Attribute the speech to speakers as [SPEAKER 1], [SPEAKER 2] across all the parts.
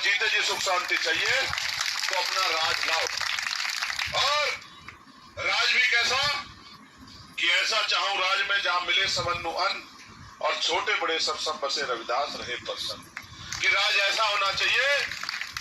[SPEAKER 1] जीते जी सुख शांति चाहिए तो अपना राज लाओ। और राज भी कैसा कि ऐसा चाहूं राज में जहां मिले सबन्नु अन्न और छोटे बड़े सब बसे रविदास रहे प्रसन्न। कि राज ऐसा होना चाहिए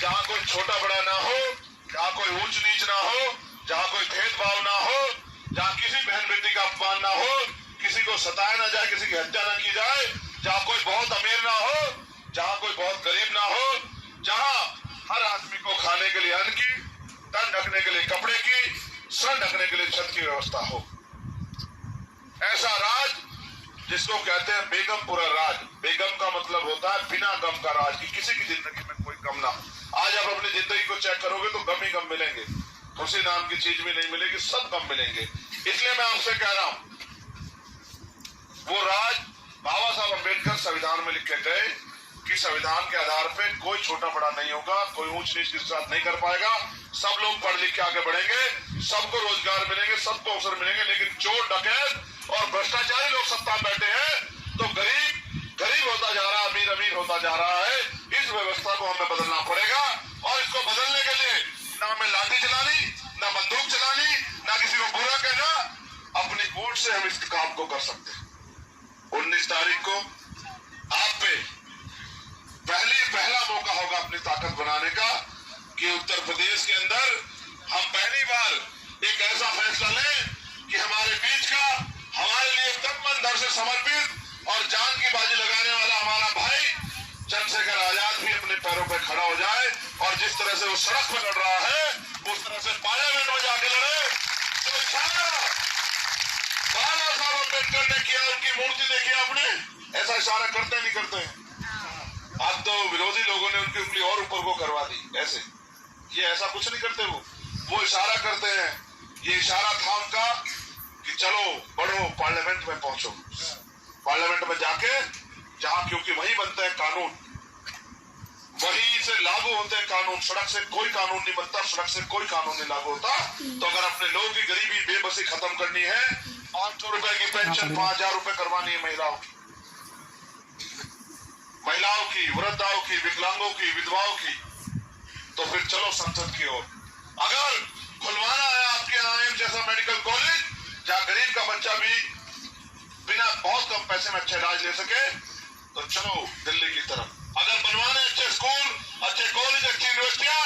[SPEAKER 1] जहां कोई छोटा बड़ा ना हो, जहां कोई ऊंच नीच ना हो, जहां कोई भेदभाव ना हो, जहां किसी बहन बेटी का अपमान ना हो, किसी को सताया ना जाए, किसी की हत्या ना की जाए, जहां कोई बहुत अमीर ना हो, जहां कोई बहुत गरीब ना हो, जहां हर आदमी को खाने के लिए अन्न की, तन ढकने के लिए कपड़े की, सर ढकने के लिए छत की व्यवस्था हो। ऐसा राज जिसको कहते हैं बेगमपुरा राज। बेगम का मतलब होता है बिना गम का राज, कि किसी की जिंदगी में कोई गम ना। आज आप अपनी जिंदगी को चेक करोगे तो गम ही गम मिलेंगे, खुशी नाम की चीज भी नहीं मिलेगी, सब गम मिलेंगे। इसलिए मैं आपसे कह रहा हूं वो राज बाबा साहब अम्बेडकर संविधान में लिख के गए कि संविधान के आधार पे कोई छोटा बड़ा नहीं होगा, कोई ऊंच नीच के साथ नहीं कर पाएगा, सब लोग पढ़ लिख के आगे बढ़ेंगे, सबको रोजगार मिलेंगे, सबको अवसर मिलेंगे। लेकिन चोर डकैत और भ्रष्टाचारी लोग सत्ता में बैठे हैं तो गरीब गरीब होता जा रहा है, अमीर अमीर होता जा रहा है। इस व्यवस्था को हमें बदलना पड़ेगा और इसको बदलने के लिए ना हमें लाठी चलानी, ना बंदूक चलानी, ना किसी को बुरा कहना, अपनी वोट से हम इस काम को कर सकते हैं। 19 तारीख को आप पे पहला मौका होगा अपनी ताकत बनाने का कि उत्तर प्रदेश के अंदर हम पहली बार एक ऐसा फैसला लें कि हमारे बीच का, हमारे लिए तन मन धन से समर्पित और जान की बाजी लगाने वाला हमारा भाई चंद्रशेखर आजाद भी अपने पैरों पर खड़ा हो जाए और जिस तरह से वो सड़क पर लड़ रहा है उस तरह से पार्लियामेंट में जाके लड़े। तो इशारा बाबा साहब अम्बेडकर ने किया, उनकी मूर्ति देखी आपने, ऐसा इशारा करते नहीं करते हैं। अब तो विरोधी लोगों ने उनकी उंगली और ऊपर को करवा दी ऐसे। ये ऐसा कुछ नहीं करते, वो इशारा करते हैं। ये इशारा था उनका कि चलो बढ़ो, पार्लियामेंट में पहुंचो, पार्लियामेंट में जाके जहां, क्योंकि वही बनते हैं कानून, वही से लागू होते हैं कानून। सड़क से कोई कानून नहीं बनता, सड़क से कोई कानून नहीं लागू होता। तो अगर अपने लोगों की गरीबी बेबसी खत्म करनी है, 500 रुपए की पेंशन 5000 रुपए करवानी है महिलाओं की, वृद्धाओं की, विकलांगों की, विधवाओं की, तो फिर चलो संसद की ओर। अगर खुलवाना है आपके यहाँ जैसा मेडिकल कॉलेज जहाँ गरीब का बच्चा भी बिना बहुत कम पैसे में अच्छा इलाज ले सके, तो चलो दिल्ली की तरफ। अगर बनवाने अच्छे स्कूल, अच्छे कॉलेज, अच्छी यूनिवर्सिटियां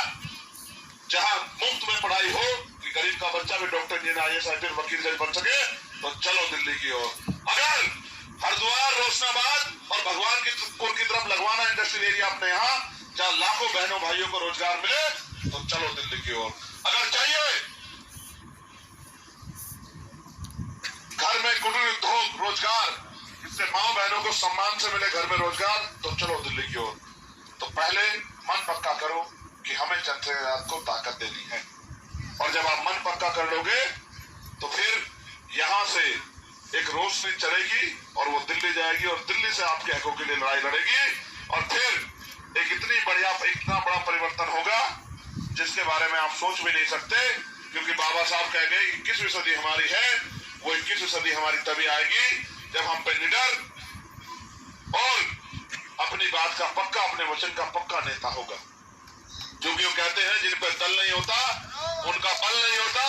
[SPEAKER 1] जहां मुफ्त में पढ़ाई हो कि गरीब का बच्चा भी डॉक्टर, इंजीनियर, IAS, IPS, वकील जज बन सके, तो चलो दिल्ली की ओर। अगर हरिद्वार, रोशनाबाद और भगवानपुर की तरफ लगवाना इंडस्ट्रियल एरिया अपने यहाँ जहाँ लाखों बहनों भाइयों को रोजगार मिले, तो चलो दिल्ली की ओर। अगर चाहिए घर में कुटीर उद्योग रोजगार, इससे माँ बहनों को सम्मान से मिले घर में रोजगार, तो चलो दिल्ली की ओर। तो पहले मन पक्का करो कि हमें चंद्रशेखर आजाद को ताकत देनी है, और जब आप मन पक्का कर लोगे तो फिर यहां से एक रोशनी चलेगी और वो दिल्ली जाएगी और दिल्ली से आपके हकों के लिए लड़ाई लड़ेगी, और फिर एक इतना बड़ा परिवर्तन होगा जिसके बारे में आप सोच भी नहीं सकते। क्योंकि बाबा साहब कह गए 21वीं सदी हमारी है, वो 21वीं सदी हमारी तभी आएगी जब हम पे निडर और अपनी बात का पक्का, अपने वचन का पक्का नेता होगा। जो कि वो कहते हैं जिन पर दल नहीं होता उनका बल नहीं होता,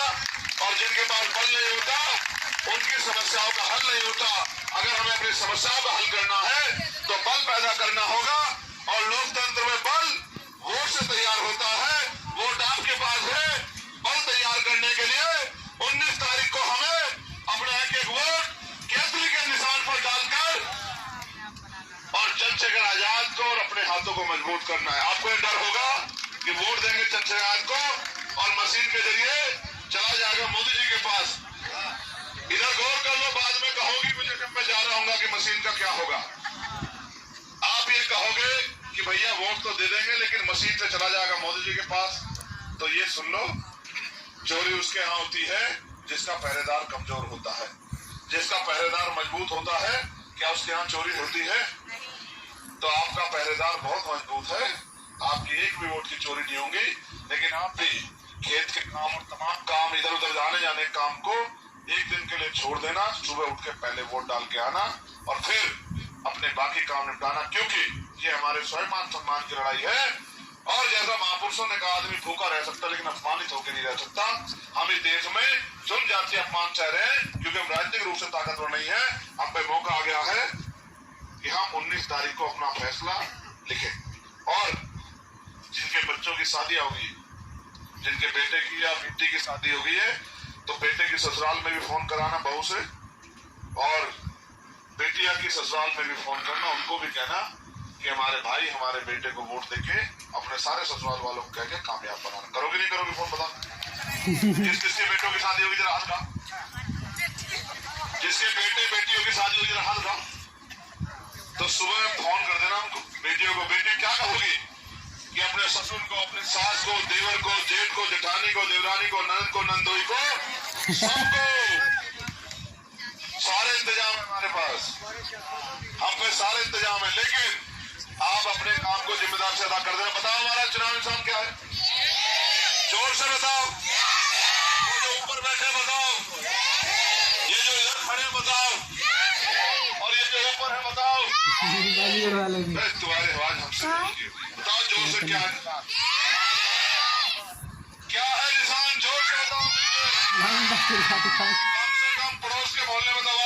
[SPEAKER 1] और जिनके पास बल नहीं होता उनकी समस्याओं का हल नहीं होता। अगर हमें अपनी समस्याओं का हल करना है तो बल पैदा करना होगा, और लोकतंत्र में बल वोट से तैयार होता है। वोट आपके पास है, बल तैयार करने के लिए 19 तारीख को हमें अपना एक वोट केसरी के निशान पर डालकर और चंद्रशेखर आजाद को और अपने हाथों को मजबूत करना है। आपको ये डर होगा कि वोट देंगे चंद्रशेखर आजाद को और मशीन के जरिए चला जाएगा मोदी जी के पास। इधर गौर कर लो, बाद में कहोगी मुझे जब मैं जा रहा हूँ कि मशीन का क्या होगा। आप ये कहोगे कि भैया वोट तो दे देंगे लेकिन मशीन से चला जाएगा मोदी जी के पास। तो ये सुन लो, चोरी उसके यहाँ होती है जिसका पहरेदार कमजोर होता है। जिसका पहरेदार मजबूत होता है, क्या उसके यहाँ चोरी होती है? तो आपका पहरेदार बहुत मजबूत है, आपकी एक भी वोट की चोरी नहीं होगी। लेकिन आप भी खेत के काम और तमाम काम, इधर उधर आने जाने काम को एक दिन के लिए छोड़ देना, सुबह उठ के पहले वोट डाल के आना और फिर अपने बाकी काम निपटाना, क्योंकि ये हमारे स्वाभिमान सम्मान की लड़ाई है। और जैसा महापुरुषों ने कहा, आदमी भूखा रह सकता लेकिन अपमानित होकर नहीं रह सकता। हम इस देश में जुल्म जाति अपमान सह रहे हैं क्योंकि हम राजनीतिक रूप से ताकतवर नहीं है। हम पे मौका आ गया है कि हम 19 तारीख को अपना फैसला लिखें। और जिनके बच्चों की शादी होगी, जिनके बेटे की या बेटी की शादी हो गई है, तो बेटे की ससुराल में भी फोन कराना बहू से, और बेटिया की ससुराल में भी फोन करना, उनको भी कहना कि हमारे भाई हमारे बेटे को वोट देके अपने सारे ससुराल वालों को कह के कामयाब बनाना। करोगे नहीं करोगे? फोन बताओ। जिसके बेटों की शादी होगी जरा हाथ उठाओ। जिसके बेटे बेटियों की शादी होगी जरा हाथ उठाओ। तो सुबह फोन कर देना उनको, बेटियों को। बेटी क्या कहोगी कि अपने ससुर को, अपने सास को, देवर को, जेठ को, जेठानी को, देवरानी को, ननद को, नंदोई को, सबको सारे इंतजाम है हमारे पास। हम पे सारे इंतजाम है, लेकिन आप अपने काम को जिम्मेदार से अदा कर देना। बताओ हमारा चुनाव निशान क्या है? जोर से बताओ। वो जो ऊपर बैठे बताओ, ये जो इधर खड़े बताओ, और ये जो ऊपर है बताओ। तुम्हारी आवाज हमसे नहीं। बताओ जोर से, क्या है निशान? क्या है निशान? जोर से बताओ। कम से कम पड़ोस के मोहल्ले में दबा